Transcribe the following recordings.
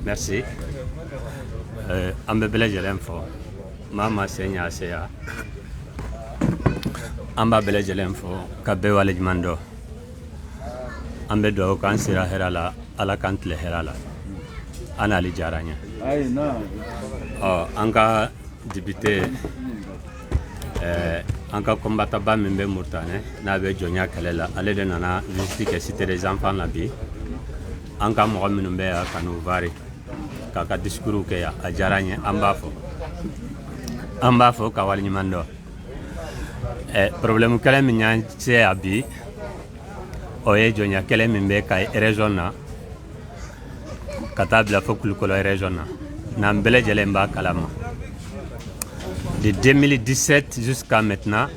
Merci. An bɛ bɛɛ lajɛlen fɔ maa ma se ɲa se ya an b'a bɛɛ lajɛlen fɔ ka bɛɛ waleɲuman dɔn an bɛ dugawu k'an sera hɛrɛ la Ala k'an tile hɛrɛ la an n'ale diyara n ye an ka député an ka combattaba min bɛ Murutanɛ n'a bɛ jɔnya kɛlɛ la ale de nana visite kɛ cité des enfants la bi an ka mɔgɔ minnu bɛ yan ka n'u vari k'a ka discours kɛ yan a diyara n ye an b'a fɔ ka waleɲuman dɔn problème kɛlɛ min y'an se yan bi o ye jɔnya kɛlɛ min bɛ Kayi région na ka taa bila fo Kulukɔrɔ région na n'an bɛɛ lajɛlen b'a kalama de 2017 jusqu'à maintenant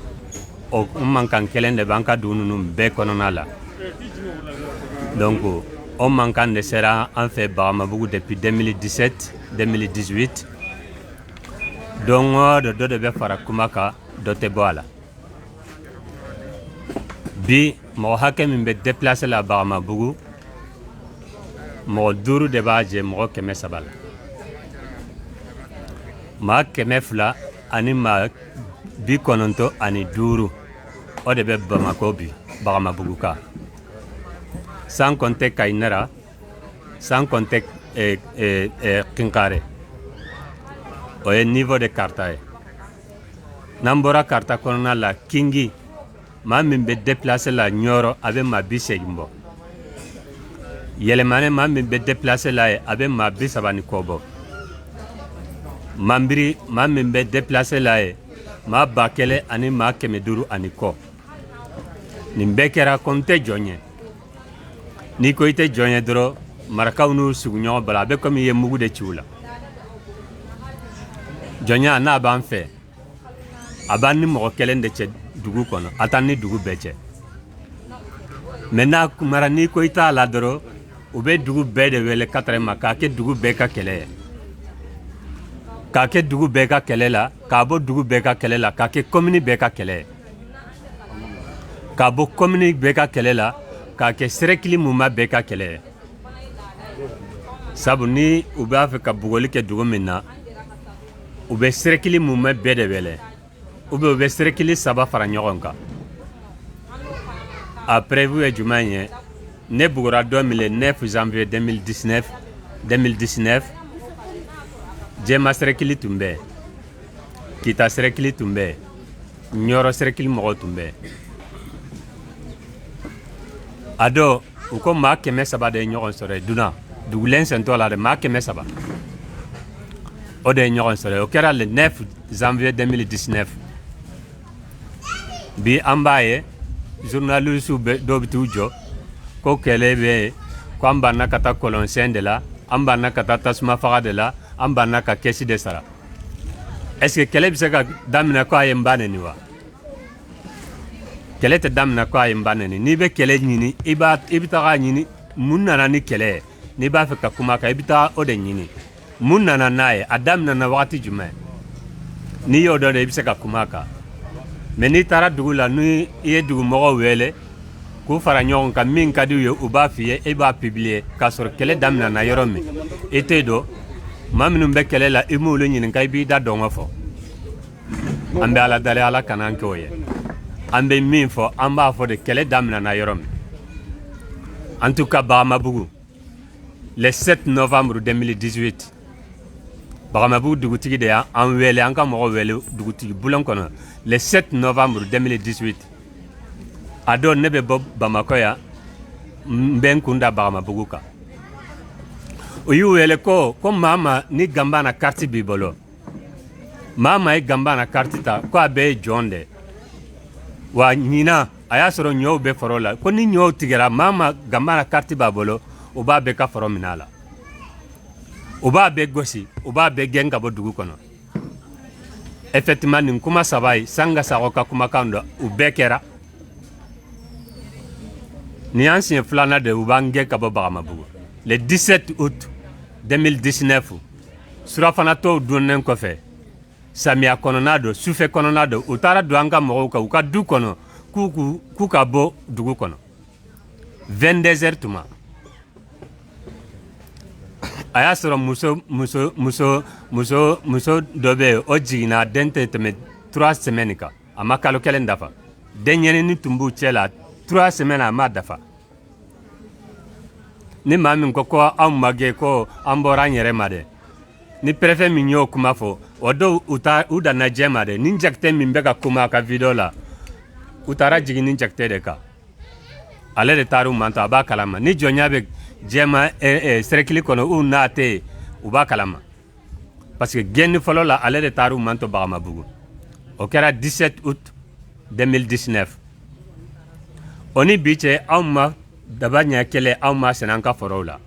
o mankan kelen de b'an ka dugu ninnu bɛɛ kɔnɔna la donc o mankan de sera an fɛ Bagamabugu depuis 2017 2018 don o don dɔ de bɛ fara kuma kan dɔ tɛ bɔ a la bi mɔgɔ hakɛ min bɛ déplacé la Bagamabugu mɔgɔ 5 de b'a jɛ mɔgɔ 300 la maa 200 ani maa 95 o de bɛ Bamako bi Bagamabugu kan sans compter Kayinara sans compter Kinkare o ye niveau de Karta ye n'an bɔra Karta kɔnɔna la Kingi maa min bɛ déplacé la Nioro a bɛ maa 80 bɔ Yɛlɛmane maa min bɛ déplacé la ye a bɛ maa 30 ni kɔ bɔ Mambiri maa min bɛ déplacé la ye maa 1000 ani maa 500 ani kɔ nin bɛɛ kɛra ko n tɛ jɔn ye n'i ko i tɛ jɔn ye dɔrɔn marakaw n'u sigiɲɔgɔn bala a bɛ komi i ye mugu de ci u la jɔnya n'a b'an fɛ a b'an ni mɔgɔ kelen de cɛ dugu kɔnɔ a t'an ni dugu bɛɛ cɛ mais n'a kumara n'i ko i t'a la dɔrɔn u bɛ dugu bɛɛ de wele ma k'a kɛ dugu bɛɛ ka kɛlɛ ye k'a kɛ dugu bɛɛ ka kɛlɛ la k'a bɔ dugu bɛɛ ka kɛlɛ la k'a kɛ commune bɛɛ ka kɛlɛ ye k'a bɔ commune bɛɛ ka kɛlɛ la k'a kɛ Serekili Muma bɛɛ ka kɛlɛ ye sabu ni u b'a fɛ ka bugɔli kɛ dugu min na u bɛ Serekili Muma bɛɛ de wele ou bien u bɛ Serekili 3 fara ɲɔgɔn kan a prévu ye jumɛn ye ne bugɔra don min le 9 janvier 2019 Jɛma Serekili tun bɛ Kita Serekili tun bɛ Nioro Serekili mɔgɔw tun bɛ a dɔ u ko maa 300 de ye ɲɔgɔn sɔrɔ ye dunan dugulen sentɔ la de maa 300 o de ye ɲɔgɔn sɔrɔ ye o kɛra le 9 janvier 2019 bi an b'a ye journalistes dɔw bɛ t'u jɔ ko kɛlɛ bɛ yen ko an banna ka taa kɔlɔnsɛn de la an banna ka taa tasuma faga de la an banna ka kɛsi de sara est ce que kɛlɛ bɛ se ka daminɛ ko a ye n ba neni wa kɛlɛ tɛ daminɛ ko a ye n ba neni n'i bɛ kɛlɛ ɲini i bɛ taga ɲini mun nana ni kɛlɛ ye n'i b'a fɛ ka kuma kan i bɛ taa o de ɲini mun nana n'a ye a daminɛna wagati jumɛn n'i y'o dɔn de i bɛ se ka kuma kan mais n'i taara dugu la ni i ye dugumɔgɔw wele k'u fara ɲɔgɔn kan min ka di u ye u b'a f'i ye e b'a publier k'a sɔrɔ kɛlɛ daminɛna yɔrɔ min i t'e dɔn maa minnu bɛ kɛlɛ la i m'olu ɲininka i b'i da dɔngɔ fɔ an bɛ Ala deli Ala kana an kɛ o ye an bɛ min fɔ an b'a fɔ de kɛlɛ daminɛna yɔrɔ min en tout cas Bagamabugu le 7 novembre 2018 Bagamabugu dugutigi de y'an wele an ka mɔgɔ wele dugutigi bulon kɔnɔ le 7 novembre 2018 a don ne bɛ bɔ Bamako yan n bɛ n kun da Bagamabugu kan u y'u wele ko maa ni Ganbana carte b'i bolo maa ye Ganbana carte ta ko a bɛɛ ye jɔn de wa ɲinan a y'a sɔrɔ ɲɔw bɛ foro la ko ni ɲɔw tigɛra maa Ganbana carte b'a bolo u b'a bɛɛ ka foro minɛ a la u b'a bɛɛ gosi u b'a bɛɛ gɛn ka bɔ dugu kɔnɔ effectivement nin kuma 3 ye Sanga Sakɔ ka kumakan dɔ u bɛɛ kɛra nin y'an siɲɛ 2nan de u b'an gɛn ka bɔ Bagamabugu le 17 août 2019 surafanatɔw donnen kɔfɛ samiya kɔnɔna don sufɛ kɔnɔna don u taara don an ka mɔgɔw kan u ka du kɔnɔ k'u ka bɔ dugu kɔnɔ 22 heures tuma a y'a sɔrɔ muso dɔ bɛ yen o jiginna den tɛ tɛmɛ 3 semaines kan a ma kalo kelen dafa den ɲɛnini tun b'u cɛ la 3 semaines a ma dafa ni maa min ko anw ma gɛn ko an bɔra an yɛrɛ ma dɛ ni préfet min y'o kuma fɔ o dɔw u danna jɛ ma dɛ ni jakitɛ min bɛ ka kuma a ka video la u taara jigin ni jakitɛ de kan ale de taara u manto a b'a kalama ni jɔnya bɛ jɛma cercle kɔnɔ u n'a tɛ yen u b'a kalama parce que gɛnni fɔlɔ la ale de taara u manto Bagamabugu o kɛra 17 août 2019 o ni bi cɛ anw ma daba ɲɛ kɛlɛ anw ma sɛnɛ an ka forow la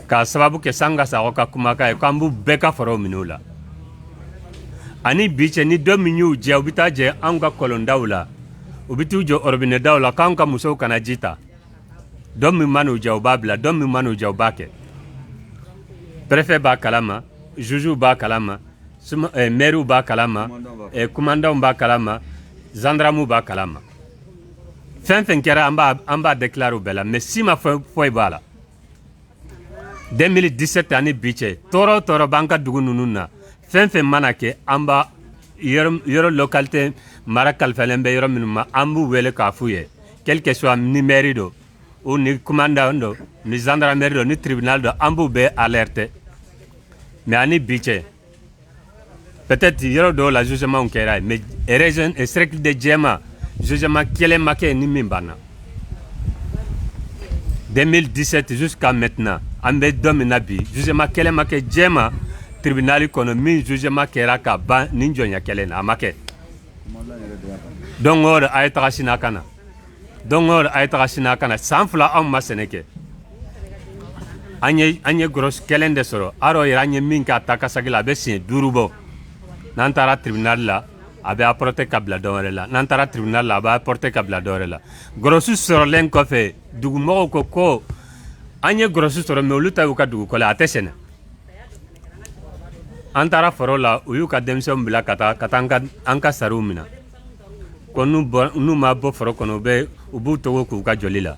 k'a sababu kɛ Sanga Sakɔ ka kumakan ye k'an b'u bɛɛ ka forow minɛ u la ani bi cɛ ni dɔ min y'u jɛ u bɛ taa jɛ anw ka kɔlɔndaw la u bɛ t'u jɔ orobinɛdaw la k'anw ka musow kana ji ta dɔ min man'u jɛ u b'a bila dɔ min man'u jɛ u b'a kɛ préfet b'a kalama juge b'a kalama maire b'a kalama commandant b'a kalama gendarme b'a kalama fɛn fɛn kɛra an b'a déclarer u bɛɛ la mais si ma foyi b'a la 2017 ani bi cɛ tɔɔrɔ o tɔɔrɔ b'an ka dugu ninnu na fɛn fɛn mana kɛ an b'a yɔrɔ localité mara kalifalen bɛ yɔrɔ minnu ma an b'u wele k'a f'u ye quel que soit ni mairie do ou ni commandant do ni gendarmerie do ni tribunal do an b'u bɛɛ alerter mais ani bi cɛ peut-être yɔrɔ dɔw la jugement kɛra ye mais région cercle de Jɛma jugement kelen ma kɛ ni min banna 2017 jusqu'à maintenant an bɛ don min na bi jugement kelen ma kɛ Jɛma tribunal kɔnɔ min jugement kɛra ka ban ni jɔnya kelen na a ma kɛ donc o de a ye taga sini a kana san 2 anw ma sɛnɛ kɛ an ye gros kelen de sɔrɔ aro yɛrɛ an ye min k'a ta kasagi la a bɛ siɲɛ 5 bɔ n'an taara tribunal la a bɛ apporter ka bila dɔ wɛrɛ la n'an taara tribunal la a bɛ apporter ka bila dɔ wɛrɛ la gorosu sɔrɔlen kɔfɛ dugumɔgɔw ko an ye gorosu sɔrɔ mais olu ta y'u ka dugu kɔlɛ a tɛ sɛnɛ an taara foro la u y'u ka denmisɛnw bila ka taa an ka sariw minɛ ko n'u ma bɔ foro kɔnɔ u b'u togo k'u ka joli la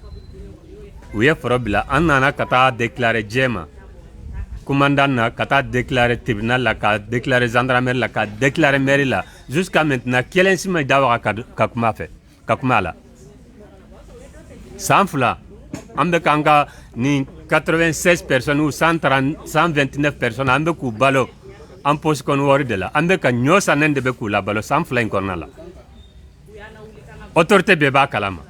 u ye foro bila an nana ka taa déclarer Jɛma commandant na ka taa déclarer tribunal la ka déclarer gendarmerie la ka déclarer mairie la jusqu'à maintenant kelen si ma da waga ka kuma a la san 2 an bɛ k'an ka ni 96 personnes ou 129 personnes an bɛ k'u balo an poche kɔnɔ wari de la an bɛ ka ɲɔ sannen de bɛ k'u labalo san 2 in kɔnɔna la autorité bɛɛ b'a kalama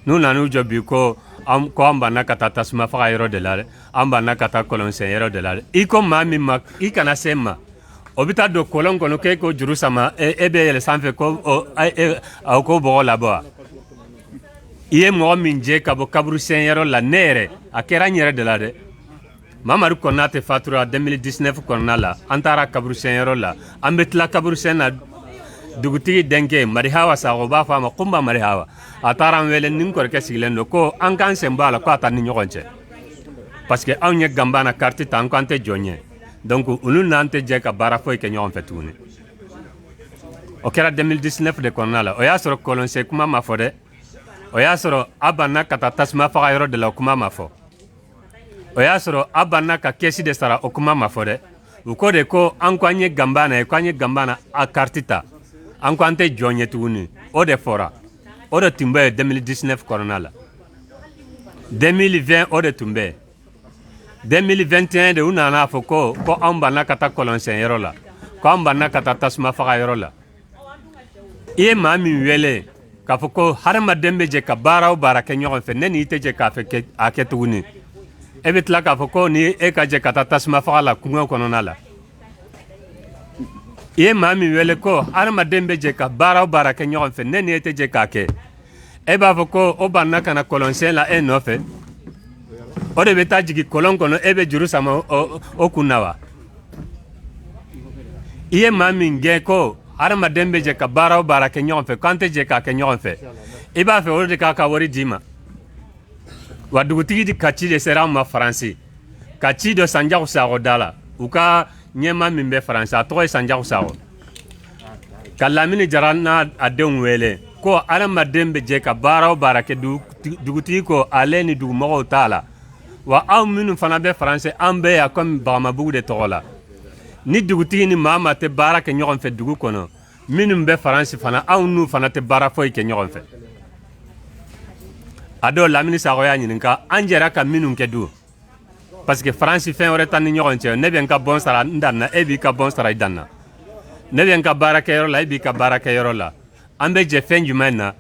n'u nan'u jɔ bi ko an banna ka taa tasuma faga yɔrɔ de la dɛ an banna ka taa kɔlɔnsɛn yɔrɔ de la dɛ i ko maa min ma i kana se n ma o bɛ taa don kɔlɔn kɔnɔ k'e ko juru sama e bɛ yɛlɛ sanfɛ ko ko bɔgɔ labɔ wa i ye mɔgɔ min jɛ ka bɔ kaburusɛn yɔrɔ la ne yɛrɛ a kɛra n yɛrɛ de la dɛ Mamadu Konate fatura 2019 kɔnɔna la an taara kaburusɛn yɔrɔ la an bɛ tila kaburusɛn na dugutigi denkɛ Marihawa Sakɔ u b'a fɔ a ma Kunba Marihawa a taara an wele ni n kɔrɔkɛ sigilen don ko an k'an sen bɔ a la ko a ta ni ɲɔgɔn cɛ parce que anw ye Ganbana carte ta an ko an tɛ jɔn ye donc olu n'an tɛ jɛ ka baara foyi kɛ ɲɔgɔn fɛ tuguni o kɛra 2019 de kɔnɔna la o y'a sɔrɔ kɔlɔnsɛn kuma ma fɔ dɛ o y'a sɔrɔ a banna ka taa tasuma faga yɔrɔ de la o kuma ma fɔ o y'a sɔrɔ a banna ka kɛsi de sara o kuma ma fɔ dɛ u ko de ko an ko an ye Ganbana ye ko an ye Ganbana a carte ta an ko an tɛ jɔn ye tuguni o de fɔra o de tun bɛ yen 2019 kɔnɔna la 2020 o de tun bɛ yen 2021 de u nana fɔ ko anw banna ka taa kɔlɔnsɛn yɔrɔ la ko anw banna ka taa tasuma faga yɔrɔ la i ye maa min wele k'a fɔ ko hadamaden bɛ jɛ ka baara o baara kɛ ɲɔgɔn fɛ ne n'i tɛ jɛ k'a fɛ a kɛ tuguni e bɛ tila k'a fɔ ko ni e ka jɛ ka taa tasuma faga la kungo kɔnɔna la i ye maa min wele ko hadamaden bɛ jɛ ka baara o baara kɛ ɲɔgɔn fɛ ne n'e tɛ jɛ k'a kɛ e b'a fɔ ko o banna ka na kɔlɔnsɛn la e nɔfɛ o de bɛ taa jigin kɔlɔn kɔnɔ e bɛ juru sama o kun na wa i ye maa min gɛn ko hadamaden bɛ jɛ ka baara o baara kɛ ɲɔgɔn fɛ k'an tɛ jɛ k'a kɛ ɲɔgɔn fɛ i b'a fɛ o de k'a ka wari d'i ma wa dugutigi ka ci de sera an ma Faransi ka ci dɔ Sanjaku Sakɔ da la u ka ɲɛma min bɛ Faransi a tɔgɔ ye Sanjaku Sakɔ ka Lamini Jara n'a denw wele ko adamaden bɛ jɛ ka baara o baara kɛ dugutigi ko ale ni dugumɔgɔw t'a la wa aw minnu fana bɛ faransɛ an bɛ yan comme Bagamabugu de tɔgɔ la ni dugutigi ni maa maa tɛ baara kɛ ɲɔgɔn fɛ dugu kɔnɔ minnu bɛ faransi fana aw n'u fana tɛ baara foyi kɛ ɲɔgɔn fɛ a dɔw Lamini Sakɔ y'a ɲininka an jɛra ka minnu kɛ du parce que faransi fɛn wɛrɛ t'an ni ɲɔgɔn cɛ ne bɛ n ka bɔn sara n dan na e b'i ka bɔn sara i dan na ne bɛ n ka baarakɛyɔrɔ la e b'i ka baarakɛyɔrɔ la an bɛ jɛ fɛn jumɛn na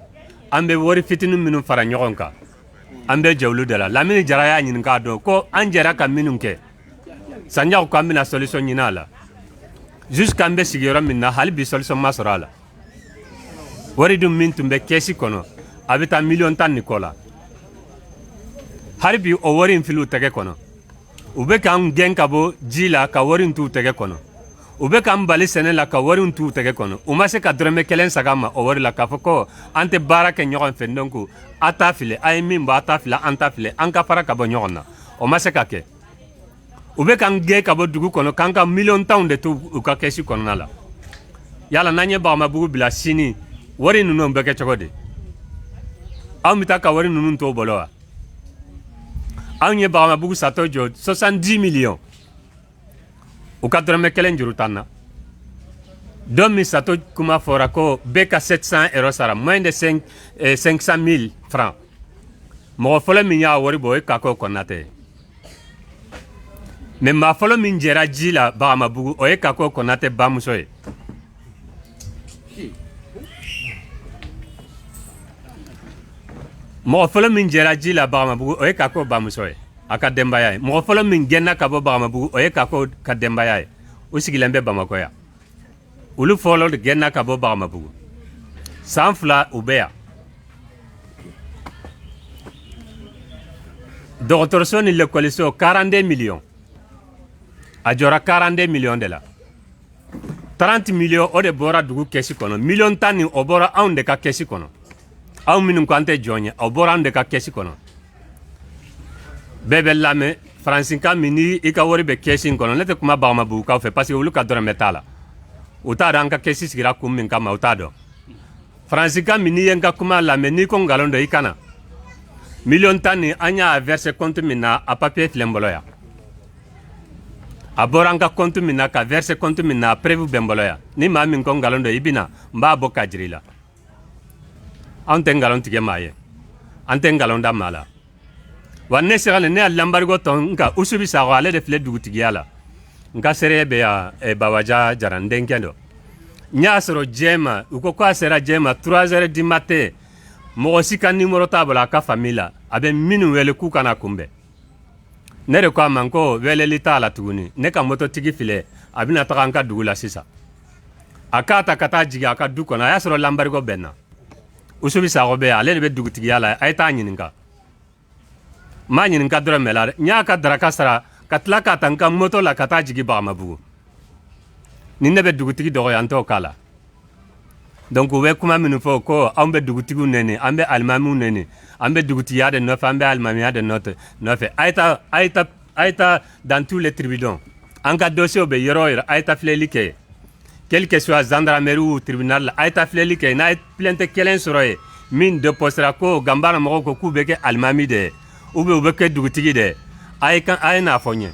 an bɛ wari fitinin minnu fara ɲɔgɔn kan an bɛ jɛ olu de la Lamini Jara y'a ɲininka dɔn ko an jɛra ka minnu kɛ sanjago ko an bɛna solution ɲini a la jusqu'an bɛ sigiyɔrɔ min na hali bi solution ma sɔrɔ a la wari dun min tun bɛ kɛsi kɔnɔ a bɛ taa miliyɔn 10 ni kɔ la hali bi o wari in fili u tɛgɛ kɔnɔ u bɛ k'an gɛn ka bɔ ji la ka wari in t'u tɛgɛ kɔnɔ u bɛ k'an bali sɛnɛ la ka wari in t'u tɛgɛ kɔnɔ u ma se ka dɔrɔmɛ 1 sag'a ma o wari la k'a fɔ ko an tɛ baara kɛ ɲɔgɔn fɛ donc a t'a fili a ye min bɔ a t'a fili an t'a fili an ka fara ka bɔ ɲɔgɔn na o ma se ka kɛ u bɛ k'an gɛn ka bɔ dugu kɔnɔ k'an ka miliyɔn 10 de to u ka kɛsi kɔnɔna la yala n'an ye Bagamabugu bila sini wari ninnu bɛ kɛ cogo di anw bɛ taa ka wari ninnu to bolo wa anw ye Bagamabugu satɔ jɔ 70 millions u ka dɔrɔmɛ 1 juru t'an na don min satɔ kuma fɔra ko bɛɛ ka 700 € sara moins de 500 000 francs mɔgɔ fɔlɔ min y'a wari bɔ o ye Kako Konate mais maa fɔlɔ min jɛra ji la Bagamabugu o ye Kako Konate bamuso ye mɔgɔ fɔlɔ min jɛra ji la Bagamabugu o ye Kako bamuso ye a ka denbaya ye mɔgɔ fɔlɔ min gɛnna ka bɔ Bagamabugu o ye Kako ka denbaya ye u sigilen bɛ Bamakɔ yan olu fɔlɔ de gɛnna ka bɔ Bagamabugu san 2 u bɛ yan dɔgɔtɔrɔso ni l'écoliso 42 millions a jɔra 42 millions de la 30 millions o de bɔra dugu kɛsi kɔnɔ miliyɔn 10 ni o bɔra anw de ka kɛsi kɔnɔ aw minnu ko an tɛ jɔn ye o bɔra anw de ka kɛsi kɔnɔ bɛɛ bɛ lamɛn faransikan min ni i ka wari bɛ kɛsi in kɔnɔ ne tɛ kuma Bagamabugukaw fɛ parce que olu ka dɔrɔmɛ t'a la u t'a dɔn an ka kɛsi sigira kun min kama u t'a dɔn faransikan min n'i ye n ka kuma lamɛn n'i ko nkalon dɔ i kana miliyɔn 10 ni an y'a verser compte min na a papier filɛ n bolo yan a bɔra an ka compte min na ka verser compte min na a preuve bɛ n bolo yan ni maa min ko nkalon dɔ i bɛna n b'a bɔ ka jira i la anw tɛ nkalon tigɛ maa ye an tɛ nkalon da maa la wa ne sera ne ya Lambariko tɔn nka Usubi Sakɔ ale de filɛ dugutigiya la n ka seere bɛ yan Babaja Jara n denkɛ dɔ n y'a sɔrɔ jɛma u ko k'a sera jɛma 3 heures du matin mɔgɔ si ka numéro t'a bolo a ka famille la a bɛ minnu wele k'u kana kunbɛn ne de ko a ma ko weleli t'a la tuguni ne ka mototigi filɛ a bɛna taga an ka dugu la sisan a k'a ta ka taa jigin a ka du kɔnɔ a y'a sɔrɔ Lambariko bɛ n na Usubi Sakɔ bɛ yan ale de bɛ dugutigiya la a ye taa ɲininka n m'a ɲininka dɔrɔmɛ la n y'a ka daraka sara ka tila k'a ta n ka moto la ka taa jigin Bagamabugu ni ne bɛ dugutigi dɔgɔya n t'o k'a la donc u bɛ kuma minnu fɔ ko anw bɛ dugutigiw nɛni an bɛ alimamiw nɛni an bɛ dugutigiya de nɔfɛ an bɛ alimamiya de nɔfɛ a ye taa dans tous les tribunaux an ka dossier bɛ yɔrɔ o yɔrɔ a ye taa filɛli kɛ quel que soit gendarmerie ou tribunal la a ye taa filɛli kɛ n'a ye plainte 1 sɔrɔ ye min déposera ko Gambara mɔgɔw ko k'u bɛ kɛ alimami de ye ou bien u bɛ kɛ dugutigi de ye a ye n'a fɔ n ye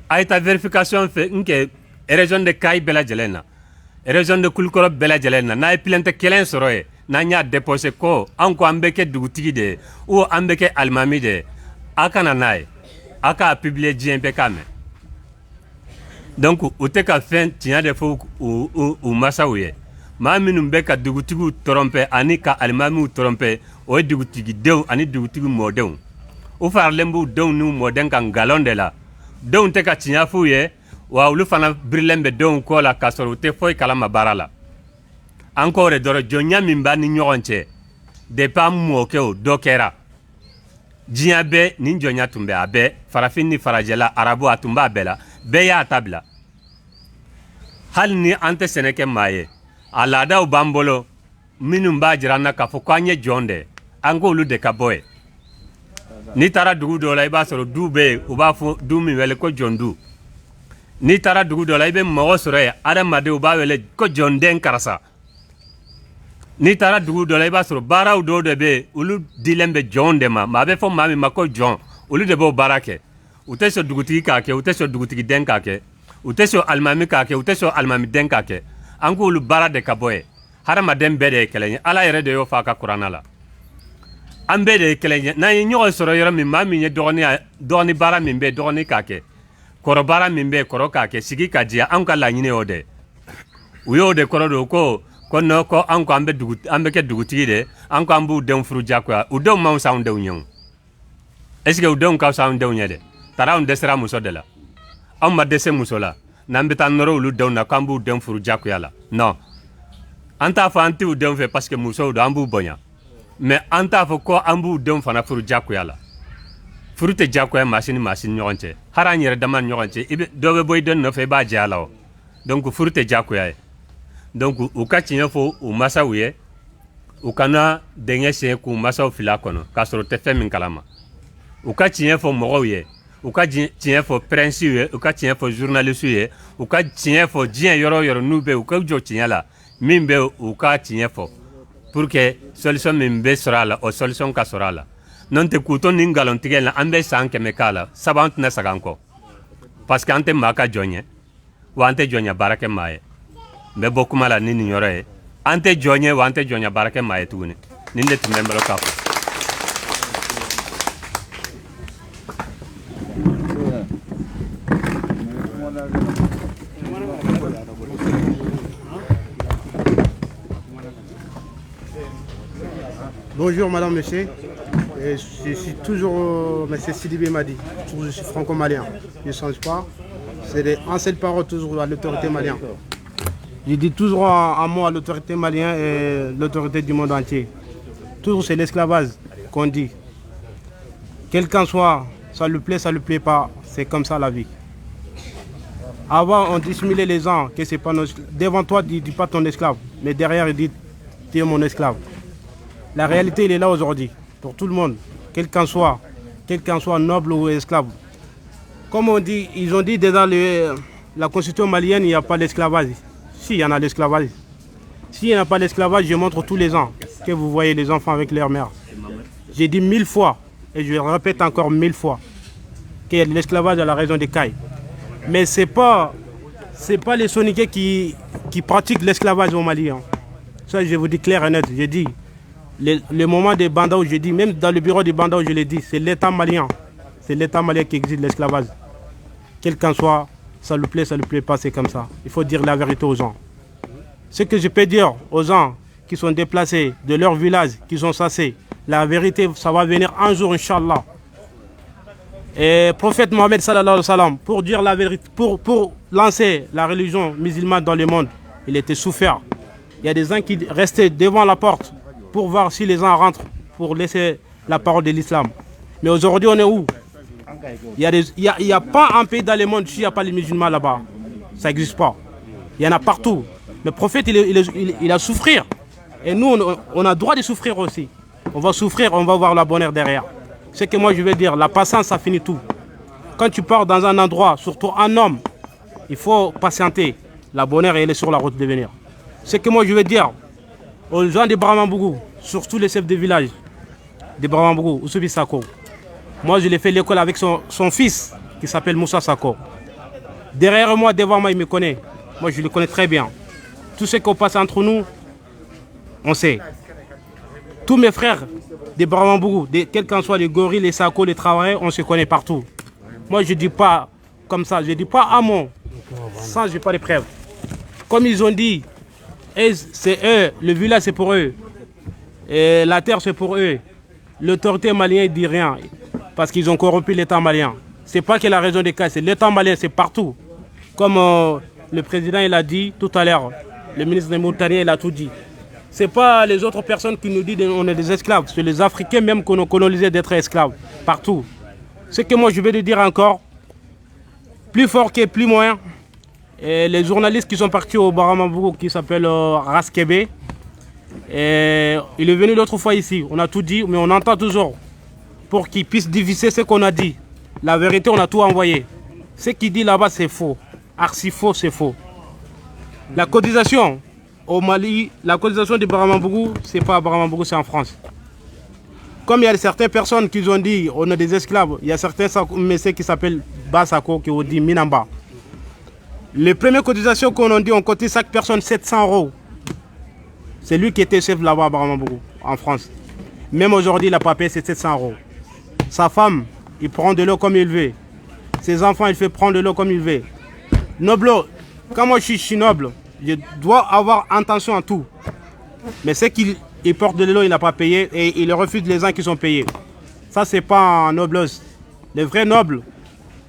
a ye taa vérification fɛ n kɛ région de Kayi bɛɛ lajɛlen na région de Kulikɔrɔ bɛɛ lajɛlen na n'a ye plainte 1 sɔrɔ ye n'an y'a déposé ko an ko an bɛ kɛ dugutigi de ye ou an bɛ kɛ alimami de ye a kana n'a ye a k'a publier diɲɛ bɛɛ k'a mɛn donc u tɛ ka fɛn tiɲɛ de fɔ u masaw ye maa minnu bɛ ka dugutigiw tɔrɔmpɛ ani ka alimamiw tɔrɔmpɛ o ye dugutigidenw ani dugutigi mɔdenw u faralen b'u denw n'u mɔden ka nkalon de la denw tɛ ka tiɲɛ f'u ye wa olu fana birilen bɛ denw kɔ la k'a sɔrɔ u tɛ foyi kalama baara la an k'o de dɔrɔn jɔnya min b'a ni ɲɔgɔn cɛ depuis an mɔkɛw dɔ kɛra diɲɛ bɛɛ nin jɔnya tun bɛ a bɛɛ farafin ni farajɛla arabu a tun b'a bɛɛ la bɛɛ y'a ta bila hali ni an tɛ sɛnɛ kɛ maa ye a laadaw b'an bolo minnu b'a jira an na k'a fɔ k'an ye jɔn de an k'olu de ka bɔ ye n'i taara dugu dɔw la i b'a sɔrɔ du bɛ yen u b'a fɔ du min wele ko jɔndu n'i taara dugu dɔ la i bɛ mɔgɔ sɔrɔ yen adamadenw u b'a wele ko jɔnden karisa n'i taara dugu dɔ la i b'a sɔrɔ baaraw dɔw de bɛ olu dilen bɛ jɔnw de ma a bɛ fɔ maa min ma ko jɔn olu de b'o baara kɛ u tɛ sɔn dugutigi k'a kɛ u tɛ sɔn dugutigiden k'a kɛ u tɛ sɔn alimami k'a kɛ u tɛ sɔn alimamiden k'a kɛ an k'olu baara de ka bɔ ye hadamaden bɛɛ de ye kelen ye ala yɛrɛ de y'o fɔ a ka kuranna la an bɛɛ de ye kelen ye n'an ye ɲɔgɔn sɔrɔ yɔrɔ min maa min ye dɔgɔni baara min bɛ dɔgɔni k'a kɛ kɔrɔ baara min bɛ kɔrɔ k'a kɛ sigi ka diya an ka laɲini y'o de u y'o de kɔrɔ don ko non ko an ko an bɛ kɛ dugutigi de an ko an b'u denw furu diyagoya u denw m'anw s'anw denw ye o est ce que u denw ka fisa anw denw ye dɛ tara anw dɛsɛra muso de la anw ma dɛsɛ muso la n'an bɛ taa nɔrɔ olu denw na k'an b'u denw furu diyagoya la non an t'a fɔ an t'u denw fɛ parce que musow don an b'u bonya mais an t'a fɔ ko an b'u denw fana furu diyagoya la furu tɛ diyagoya maa si ni ɲɔgɔn cɛ hali an yɛrɛ dama ni ɲɔgɔn cɛ dɔ bɛ bɔ i den nɔfɛ i b'a jɛ a la o donc furu tɛ diyagoya ye donc u ka tiɲɛ fɔ u masaw ye u kana dengɛ siɲɛ k'u masaw fili a kɔnɔ k'a sɔrɔ u tɛ fɛn min kalama u ka tiɲɛ fɔ mɔgɔw ye u ka tiɲɛ fɔ prinsiw ye u ka tiɲɛ fɔ journaliste ye u ka tiɲɛ fɔ diɲɛ yɔrɔ o yɔrɔ n'u bɛ u ka jɔ tiɲɛ la min bɛ u ka tiɲɛ fɔ pour que solution min bɛ sɔrɔ a la o solution ka sɔrɔ a la n'o tɛ k'u to nin nkalontigɛ in na an bɛ san 100 k'a la sabu an tɛna segin an kɔ parce que an tɛ maa ka jɔn ye wa an tɛ jɔnya baara kɛ maa ye n bɛ bɔ kuma la ni nin yɔrɔ ye an tɛ jɔn ye wa an tɛ jɔnya baara kɛ maa ye tuguni nin de tun bɛ n bolo k'a fɔ. Bonjour madame, monsieur. Je suis toujours monsieur Sidibé Madi. Je suis franco-malien. Je ne change pas. C'est en cette parole toujours à l'autorité malienne. Je dis toujours un mot à l'autorité malienne et l'autorité du monde entier. Toujours c'est l'esclavage qu'on dit. Quel qu'en soit, ça lui plaît, ça ne lui plaît pas. C'est comme ça la vie. Avant, on dissimulait les gens que c'est pas nos... Devant toi, dis pas ton esclave. Mais derrière, il dit tu es mon esclave. La réalité, il est là aujourd'hui, pour tout le monde, quel qu'en soit noble ou esclave. Comme on dit, ils ont dit dans la constitution malienne, il n'y a pas d'esclavage. Si, il y en a l'esclavage. S'il n'y a pas d'esclavage, je montre tous les ans que vous voyez les enfants avec leur mère. J'ai dit 1000 fois, et je le répète encore 1000 fois, qu'il y a de l'esclavage à la raison des cailles. Mais ce n'est pas les soniqués qui pratiquent l'esclavage au Mali. Hein. Ça, je vous dis clair et net, j'ai dit. Le moment des bandas où je dis, même dans le bureau des bandas où je l'ai dit, c'est l'État malien. C'est l'État malien qui exige l'esclavage. Quel qu'en soit, ça lui plaît, ça ne lui plaît pas, c'est comme ça. Il faut dire la vérité aux gens. Ce que je peux dire aux gens qui sont déplacés de leur village, qui sont chassés, la vérité, ça va venir un jour, Inch'Allah. Et prophète Mohammed sallallahu alayhi wa sallam, pour dire la vérité, pour lancer la religion musulmane dans le monde, il était souffert. Il y a des gens qui restaient devant la porte pour voir si les gens rentrent, pour laisser la parole de l'islam. Mais aujourd'hui, on est où? Il n'y a pas un pays dans le monde s'il n'y a pas les musulmans là-bas. Ça n'existe pas. Il y en a partout. Le prophète, il a souffert. Et nous, on a le droit de souffrir aussi. On va souffrir, on va voir la bonheur derrière. C'est que moi, je veux dire, la patience, ça finit tout. Quand tu pars dans un endroit, surtout un homme, il faut patienter. La bonheur, elle est sur la route de venir. C'est que moi, je veux dire, aux gens de Bramambougou, surtout les chefs de village de Bramambougou, Oussoubi Sako. Moi, je l'ai fait l'école avec son fils, qui s'appelle Moussa Sako. Derrière moi, devant moi, il me connaît. Moi, je le connais très bien. Tout ce qu'on passe entre nous, on sait. Tous mes frères de Bramambougou, quels qu'en soient les gorilles, les Sako, les travailleurs, on se connaît partout. Moi, je ne dis pas comme ça, je ne dis pas à mon. Ça, je n'ai pas de preuves. Comme ils ont dit, c'est eux, le village c'est pour eux, et la terre c'est pour eux. L'autorité malienne ne dit rien, parce qu'ils ont corrompu l'État malien. Ce n'est pas que la raison des cas, c'est l'État malien, c'est partout. Comme le président il a dit tout à l'heure, le ministre des Montagniers il a tout dit. Ce n'est pas les autres personnes qui nous disent qu'on est des esclaves, c'est les Africains même qu'on a colonisé d'être esclaves, partout. Ce que moi je vais te dire encore, plus fort que plus moyen. Et les journalistes qui sont partis au Baramambougou, qui s'appelle Raskebe, il est venu l'autre fois ici. On a tout dit, mais on entend toujours. Pour qu'il puisse diviser ce qu'on a dit. La vérité, on a tout envoyé. Ce qu'il dit là-bas, c'est faux. Archi faux, c'est faux. La cotisation au Mali, la cotisation de Baramambougou, c'est pas à Baramambougou, c'est en France. Comme il y a certaines personnes qui ont dit on est des esclaves, il y a certains messieurs qui s'appellent Basako qui ont dit Minamba. Les premières cotisations qu'on a dit, on cotise chaque personne 700 €. C'est lui qui était chef là-bas à Baramambougou, en France. Même aujourd'hui, il n'a pas payé ses 700 €. Sa femme, il prend de l'eau comme il veut. Ses enfants, il fait prendre de l'eau comme il veut. Noblo, quand moi je suis noble, je dois avoir attention à tout. Mais c'est qu'il porte de l'eau, il n'a pas payé et il refuse les gens qui sont payés. Ça, c'est pas un noblesse. Les vrais nobles,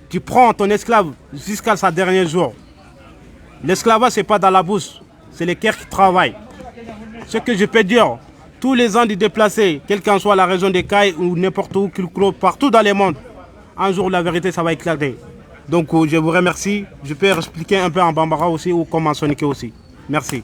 tu prends ton esclave jusqu'à sa dernier jour. L'esclavage, ce n'est pas dans la bouche, c'est les cœurs qui travaillent. Ce que je peux dire, tous les gens déplacés, quelle qu'en soit la région des Cailles ou n'importe où qu'ils croient, partout dans le monde, un jour la vérité, ça va éclater. Donc je vous remercie. Je peux expliquer un peu en bambara aussi ou comme en sonique aussi. Merci.